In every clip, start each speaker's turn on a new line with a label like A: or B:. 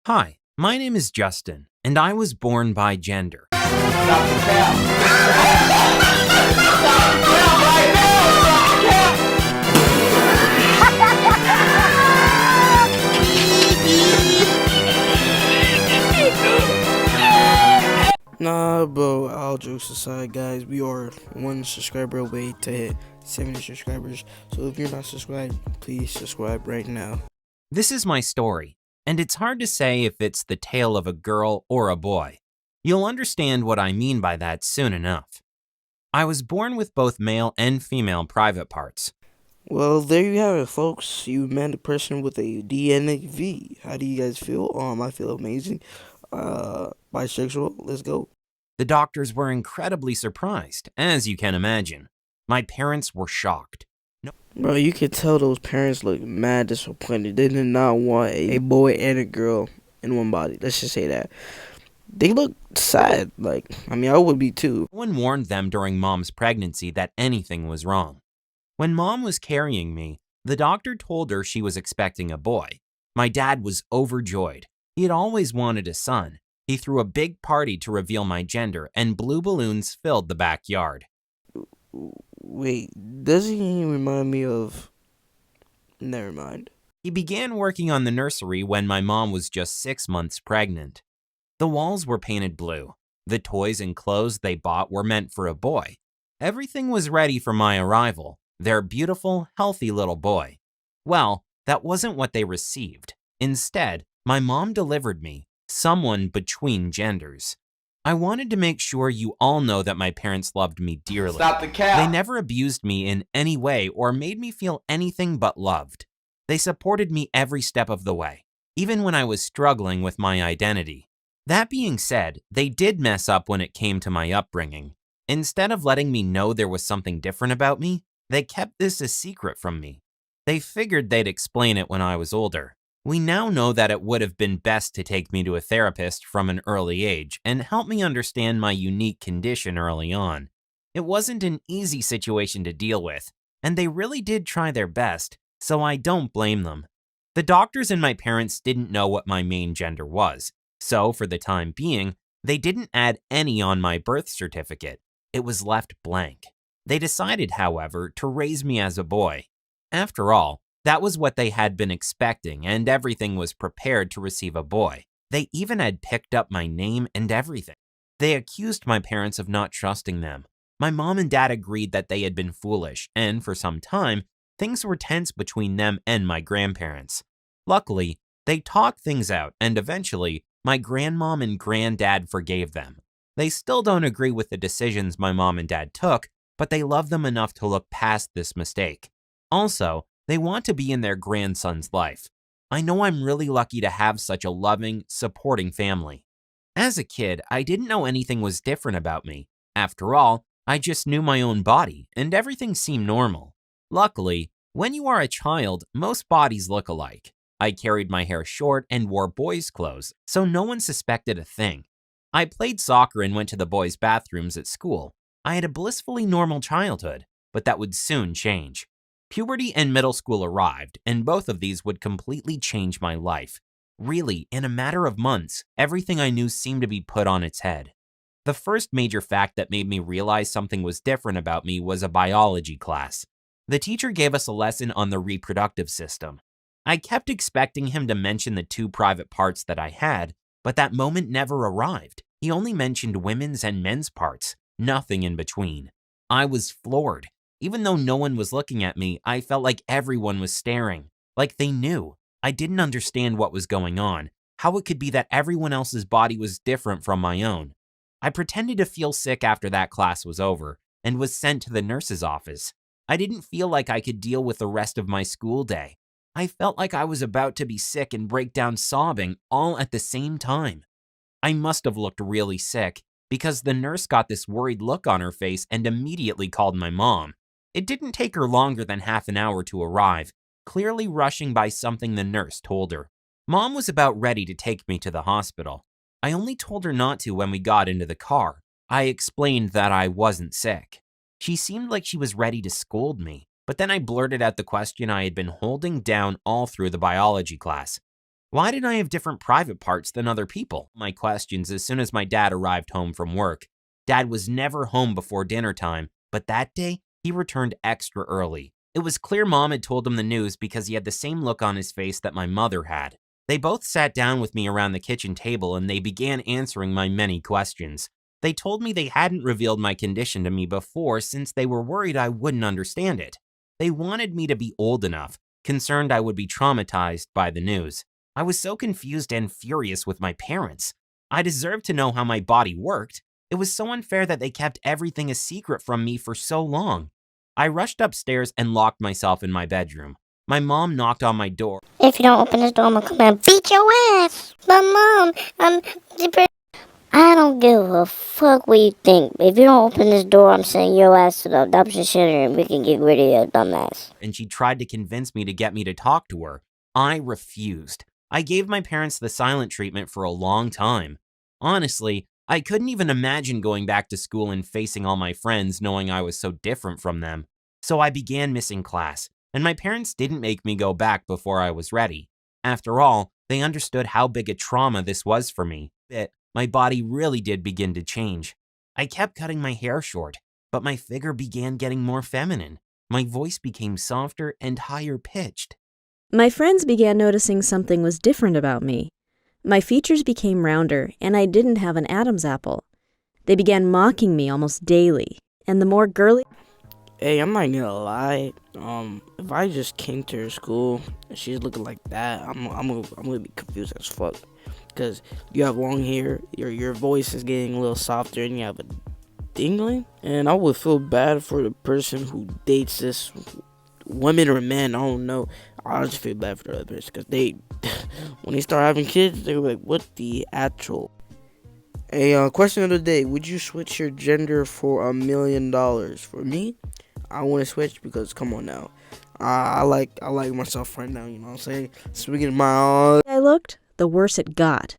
A: Hi, my name is Justin, and I was born by gender.
B: Stop the cap. Stop the cap right now.
C: Nah, bro, all jokes aside, guys, we are one subscriber away to hit 70 subscribers. So if you're not subscribed, please subscribe right now.
A: This is my story, and it's hard to say if it's the tale of a girl or a boy. You'll understand what I mean by that soon enough. I was born with both male and female private parts.
C: Well, there you have it, folks. You met a person with a DNAV. How do you guys feel? I feel amazing. Bisexual. Let's go.
A: The doctors were incredibly surprised, as you can imagine. My parents were shocked.
C: Bro, you could tell those parents look mad disappointed. They did not want a boy and a girl in one body. Let's just say that. They look sad. I would be too.
A: No one warned them during mom's pregnancy that anything was wrong. When mom was carrying me, the doctor told her she was expecting a boy. My dad was overjoyed. He had always wanted a son. He threw a big party to reveal my gender, and blue balloons filled the backyard.
C: Wait, doesn't he remind me of... Never mind.
A: He began working on the nursery when my mom was just 6 months pregnant. The walls were painted blue. The toys and clothes they bought were meant for a boy. Everything was ready for my arrival, their beautiful, healthy little boy. Well, that wasn't what they received. Instead, my mom delivered me, someone between genders. I wanted to make sure you all know that my parents loved me dearly.
B: Stop the cap.
A: They never abused me in any way or made me feel anything but loved. They supported me every step of the way, even when I was struggling with my identity. That being said, they did mess up when it came to my upbringing. Instead of letting me know there was something different about me, they kept this a secret from me. They figured they'd explain it when I was older. We now know that it would have been best to take me to a therapist from an early age and help me understand my unique condition early on. It wasn't an easy situation to deal with, and they really did try their best, so I don't blame them. The doctors and my parents didn't know what my main gender was, so for the time being, they didn't add any on my birth certificate. It was left blank. They decided, however, to raise me as a boy. After all, that was what they had been expecting, and everything was prepared to receive a boy. They even had picked up my name and everything. They accused my parents of not trusting them. My mom and dad agreed that they had been foolish, and for some time, things were tense between them and my grandparents. Luckily, they talked things out, and eventually, my grandmom and granddad forgave them. They still don't agree with the decisions my mom and dad took, but they love them enough to look past this mistake. Also, they want to be in their grandson's life. I know I'm really lucky to have such a loving, supporting family. As a kid, I didn't know anything was different about me. After all, I just knew my own body, and everything seemed normal. Luckily, when you are a child, most bodies look alike. I carried my hair short and wore boys' clothes, so no one suspected a thing. I played soccer and went to the boys' bathrooms at school. I had a blissfully normal childhood, but that would soon change. Puberty and middle school arrived, and both of these would completely change my life. Really, in a matter of months, everything I knew seemed to be put on its head. The first major fact that made me realize something was different about me was a biology class. The teacher gave us a lesson on the reproductive system. I kept expecting him to mention the 2 private parts that I had, but that moment never arrived. He only mentioned women's and men's parts, nothing in between. I was floored. Even though no one was looking at me, I felt like everyone was staring, like they knew. I didn't understand what was going on, how it could be that everyone else's body was different from my own. I pretended to feel sick after that class was over and was sent to the nurse's office. I didn't feel like I could deal with the rest of my school day. I felt like I was about to be sick and break down sobbing all at the same time. I must have looked really sick because the nurse got this worried look on her face and immediately called my mom. It didn't take her longer than half an hour to arrive, clearly rushing by something the nurse told her. Mom was about ready to take me to the hospital. I only told her not to when we got into the car. I explained that I wasn't sick. She seemed like she was ready to scold me, but then I blurted out the question I had been holding down all through the biology class. Why did I have different private parts than other people? My questions as soon as my dad arrived home from work. Dad was never home before dinner time, but that day, he returned extra early. It was clear Mom had told him the news because he had the same look on his face that my mother had. They both sat down with me around the kitchen table and they began answering my many questions. They told me they hadn't revealed my condition to me before since they were worried I wouldn't understand it. They wanted me to be old enough, concerned I would be traumatized by the news. I was so confused and furious with my parents. I deserved to know how my body worked. It was so unfair that they kept everything a secret from me for so long. I rushed upstairs and locked myself in my bedroom. My mom knocked on my door.
D: If you don't open this door, I'm gonna come and beat your ass. But Mom, I don't give a fuck what you think. If you don't open this door, I'm sending your ass to the adoption center and we can get rid of your dumbass.
A: And she tried to convince me to get me to talk to her. I refused. I gave my parents the silent treatment for a long time. Honestly, I couldn't even imagine going back to school and facing all my friends knowing I was so different from them. So I began missing class, and my parents didn't make me go back before I was ready. After all, they understood how big a trauma this was for me. My body really did begin to change. I kept cutting my hair short, but my figure began getting more feminine. My voice became softer and higher pitched.
E: My friends began noticing something was different about me. My features became rounder, and I didn't have an Adam's apple. They began mocking me almost daily, and the more girly...
C: Hey, I'm not gonna lie. If I just came to her school and she's looking like that, I'm gonna be confused as fuck. Cause you have long hair, your voice is getting a little softer, and you have a dingling. And I would feel bad for the person who dates this women or men. I don't know. I just feel bad for the other person because they, when they start having kids, they're like, what the actual? Hey, question of the day: would you switch your gender for $1 million? For me, I want to switch because come on now, I like myself right now. You know what I'm saying? Speaking of my
E: I looked, the worse it got.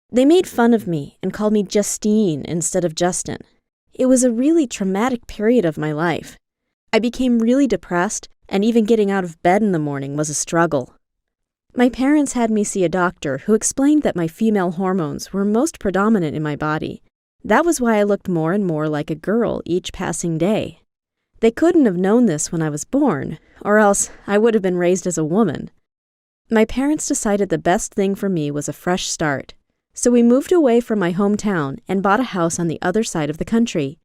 E: They made fun of me and called me Justine instead of Justin. It was a really traumatic period of my life. I became really depressed, and even getting out of bed in the morning was a struggle. My parents had me see a doctor who explained that my female hormones were most predominant in my body. That was why I looked more and more like a girl each passing day. They couldn't have known this when I was born, or else I would have been raised as a woman. My parents decided the best thing for me was a fresh start, so we moved away from my hometown and bought a house on the other side of the country.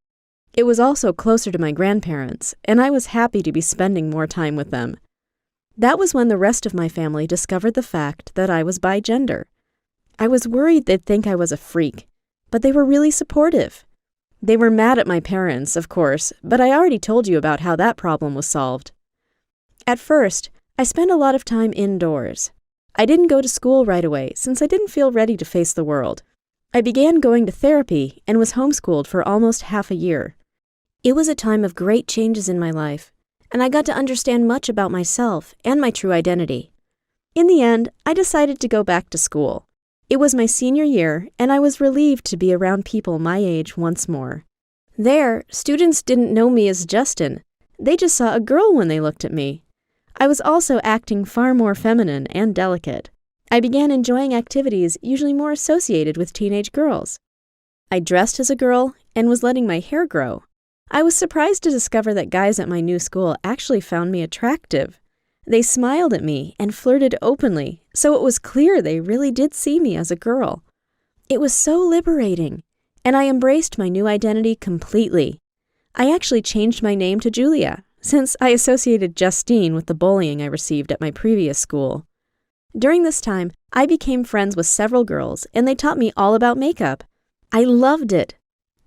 E: It was also closer to my grandparents, and I was happy to be spending more time with them. That was when the rest of my family discovered the fact that I was bigender. I was worried they'd think I was a freak, but they were really supportive. They were mad at my parents, of course, but I already told you about how that problem was solved. At first, I spent a lot of time indoors. I didn't go to school right away since I didn't feel ready to face the world. I began going to therapy and was homeschooled for almost half a year. It was a time of great changes in my life, and I got to understand much about myself and my true identity. In the end, I decided to go back to school. It was my senior year, and I was relieved to be around people my age once more. There, students didn't know me as Justin. They just saw a girl when they looked at me. I was also acting far more feminine and delicate. I began enjoying activities usually more associated with teenage girls. I dressed as a girl and was letting my hair grow. I was surprised to discover that guys at my new school actually found me attractive. They smiled at me and flirted openly, so it was clear they really did see me as a girl. It was so liberating, and I embraced my new identity completely. I actually changed my name to Julia, since I associated Justine with the bullying I received at my previous school. During this time, I became friends with several girls, and they taught me all about makeup. I loved it.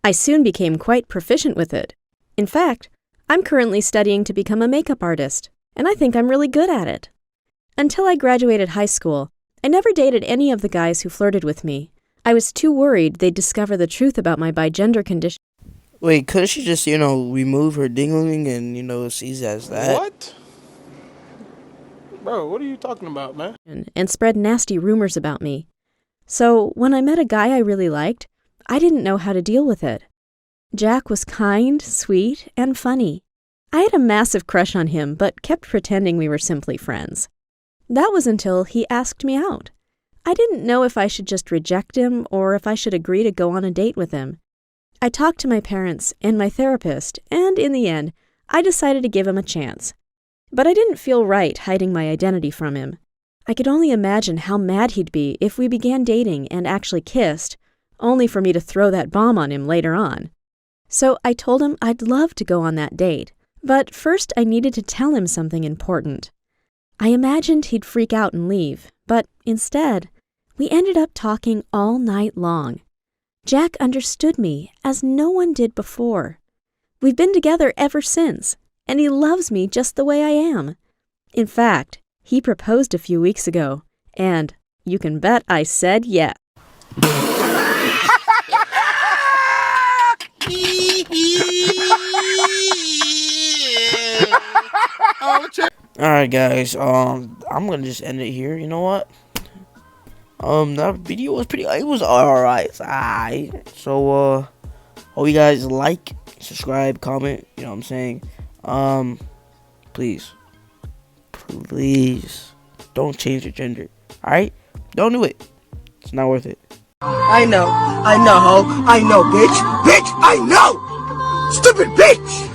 E: I soon became quite proficient with it. In fact, I'm currently studying to become a makeup artist, and I think I'm really good at it. Until I graduated high school, I never dated any of the guys who flirted with me. I was too worried they'd discover the truth about my bigender condition.
C: Wait, couldn't she just, remove her dingling and, sees as that?
F: What? Bro, what are you talking about, man?
E: And spread nasty rumors about me. So when I met a guy I really liked, I didn't know how to deal with it. Jack was kind, sweet, and funny. I had a massive crush on him, but kept pretending we were simply friends. That was until he asked me out. I didn't know if I should just reject him or if I should agree to go on a date with him. I talked to my parents and my therapist, and in the end, I decided to give him a chance. But I didn't feel right hiding my identity from him. I could only imagine how mad he'd be if we began dating and actually kissed, only for me to throw that bomb on him later on. So I told him I'd love to go on that date, but first I needed to tell him something important. I imagined he'd freak out and leave, but instead, we ended up talking all night long. Jack understood me as no one did before. We've been together ever since, and he loves me just the way I am. In fact, he proposed a few weeks ago, and you can bet I said yes.
C: Alright guys, I'm gonna just end it here. You know what? That video was it was alright. So hope you guys like, subscribe, comment, you know what I'm saying? Please don't change your gender. Alright? Don't do it. It's not worth it.
B: I know, bitch, I know! Stupid bitch!